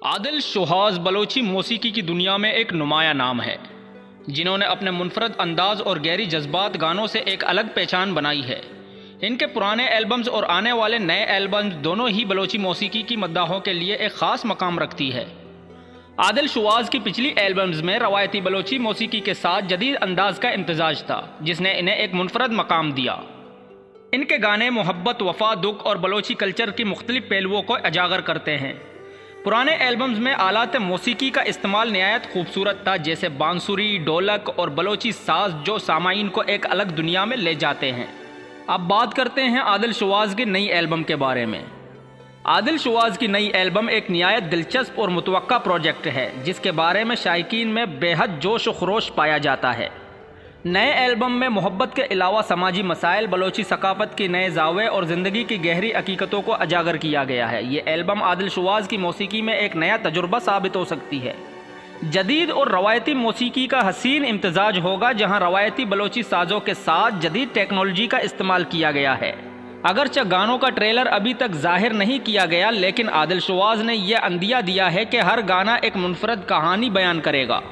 आदिल शुहाज़ बलोची मौसीकी की दुनिया में एक नुमाया नाम है, जिन्होंने अपने मुनफरद अंदाज और गहरी जज्बात गानों से एक अलग पहचान बनाई है। इनके पुराने एल्बम्स और आने वाले नए एल्बम्स दोनों ही बलोची मौसीकी की मद्दाहों के लिए एक ख़ास मकाम रखती है। आदिल शुहाज़ की पिछली एल्बम्स में रवायती बलोची मौसीकी के साथ जदीद अंदाज का इम्तजाज था, जिसने इन्हें एक मुनफरद मकाम दिया। इनके गाने मोहब्बत, वफा, दुख और बलोची कल्चर की मुख्तलिफ पहलुओं को उजागर करते हैं। पुराने एल्बम्स में आलात मौसीकी का इस्तेमाल निहायत खूबसूरत था, जैसे बांसुरी, ढोलक और बलोची साज, जो सामाईन को एक अलग दुनिया में ले जाते हैं। अब बात करते हैं आदिल शुहाज़ की नई एल्बम के बारे में। आदिल शुहाज़ की नई एल्बम एक निहायत दिलचस्प और मुतवक्का प्रोजेक्ट है, जिसके बारे में शायकीन में बेहद जोश व खरोश पाया जाता है। नए एल्बम में मोहब्बत के अलावा समाजी मसाइल, बलोची सकाफत की नए जावे और ज़िंदगी की गहरी हकीकतों को उजागर किया गया है। ये एल्बम आदिल शुहाज़ की मौसीकी में एक नया तजुर्बा साबित हो सकती है। जदीद और रवायती मौसीकी का हसीन इम्तजाज होगा, जहां रवायती बलोची साज़ों के साथ जदीद टेक्नोलॉजी का इस्तेमाल किया गया है। अगरचे गानों का ट्रेलर अभी तक जाहिर नहीं किया गया, लेकिन आदिल शुहाज़ ने यह अंदिया दिया है कि हर गाना एक मुनफरद कहानी बयान करेगा।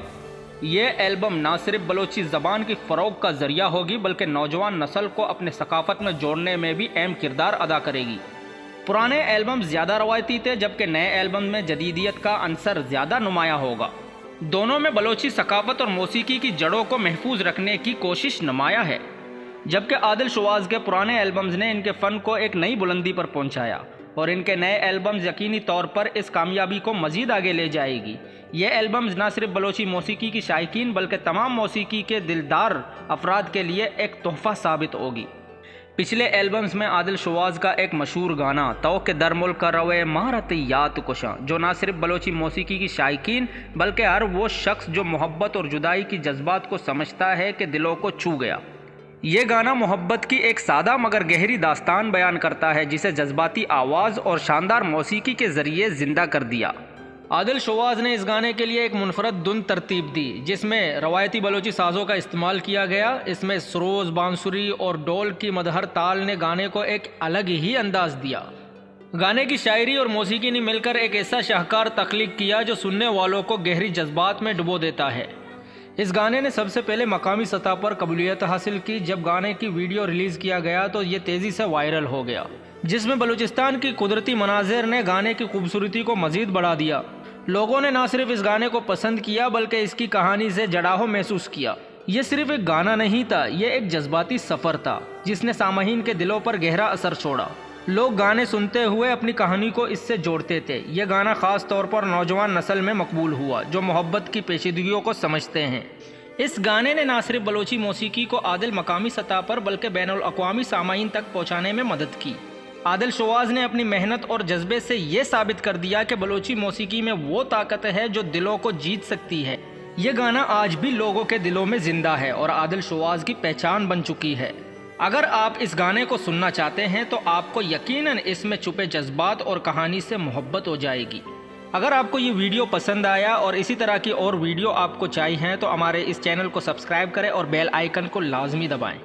ये एल्बम ना सिर्फ बलोची ज़बान की फ़रोग का ज़रिया होगी, बल्कि नौजवान नस्ल को अपने सकाफ़त में जोड़ने में भी अहम किरदार अदा करेगी। पुराने एल्बम ज़्यादा रवायती थे, जबकि नए एल्बम में जदीदियत का अंसर ज़्यादा नुमाया होगा। दोनों में बलोची सकाफ़त और मौसीकी की जड़ों को महफूज रखने की कोशिश नुमाया है, जबकि आदिल शुहाज़ के पुराने एल्बम्स ने इनके फ़न को एक नई बुलंदी पर पहुँचाया, और इनके नए एल्बम्स यकीनी तौर पर इस कामयाबी को मज़ीद आगे ले जाएगी। ये एल्बम्स न सिर्फ बलोची मौसीकी की शायकीन, बल्कि तमाम मौसीकी के दिलदार अफराद के लिए एक तोहफ़ा साबित होगी। पिछले एल्बम्स में आदिल शुहाज़ का एक मशहूर गाना तो के दरमुल का रवे मारत यात कुशा, जो न सिर्फ बलोची मौसीकी की शायकीन, बल्कि हर वो शख्स जो मोहब्बत और जुदाई की जज्बात को समझता है कि दिलों को छू गया। ये गाना मोहब्बत की एक सादा मगर गहरी दास्तान बयान करता है, जिसे जज्बाती आवाज़ और शानदार मौसीकी के ज़रिए ज़िंदा कर दिया। आदिल शुहाज़ ने इस गाने के लिए एक मुनफरद धुन तरतीब दी, जिसमें रवायती बलोची साज़ों का इस्तेमाल किया गया। इसमें सरोज़, बांसुरी और ढोल की मदहर ताल ने गाने को एक अलग ही अंदाज दिया। गाने की शायरी और मौसीकी ने मिलकर एक ऐसा शाहकार तख्लीक किया जो सुनने वालों को गहरी जज्बात में डुबो देता है। इस गाने ने सबसे पहले मकामी सतह पर कबूलियत हासिल की। जब गाने की वीडियो रिलीज़ किया गया तो ये तेज़ी से वायरल हो गया, जिसमें बलूचिस्तान की कुदरती मनाज़िर ने गाने की खूबसूरती को मज़ीद बढ़ा दिया। लोगों ने न सिर्फ इस गाने को पसंद किया, बल्कि इसकी कहानी से जड़ाव महसूस किया। ये सिर्फ एक गाना नहीं था, ये एक जज्बाती सफ़र था, जिसने सामहीन के दिलों पर गहरा असर छोड़ा। लोग गाने सुनते हुए अपनी कहानी को इससे जोड़ते थे। यह गाना ख़ास तौर पर नौजवान नस्ल में मकबूल हुआ, जो मोहब्बत की पेचीदगियों को समझते हैं। इस गाने ने न सिर्फ बलोची मौसीकी को आदिल मकामी सतह पर, बल्कि बैनुल अक़वामी सामाईन तक पहुँचाने में मदद की। आदिल शुहाज़ ने अपनी मेहनत और जज्बे से ये साबित कर दिया कि बलोची मौसीकी में वो ताकत है जो दिलों को जीत सकती है। ये गाना आज भी लोगों के दिलों में जिंदा है और आदिल शुहाज़ की पहचान बन चुकी है। अगर आप इस गाने को सुनना चाहते हैं तो आपको यकीनन इसमें छुपे जज्बात और कहानी से मोहब्बत हो जाएगी। अगर आपको ये वीडियो पसंद आया और इसी तरह की और वीडियो आपको चाहिए तो हमारे इस चैनल को सब्सक्राइब करें और बेल आइकन को लाजमी दबाएं।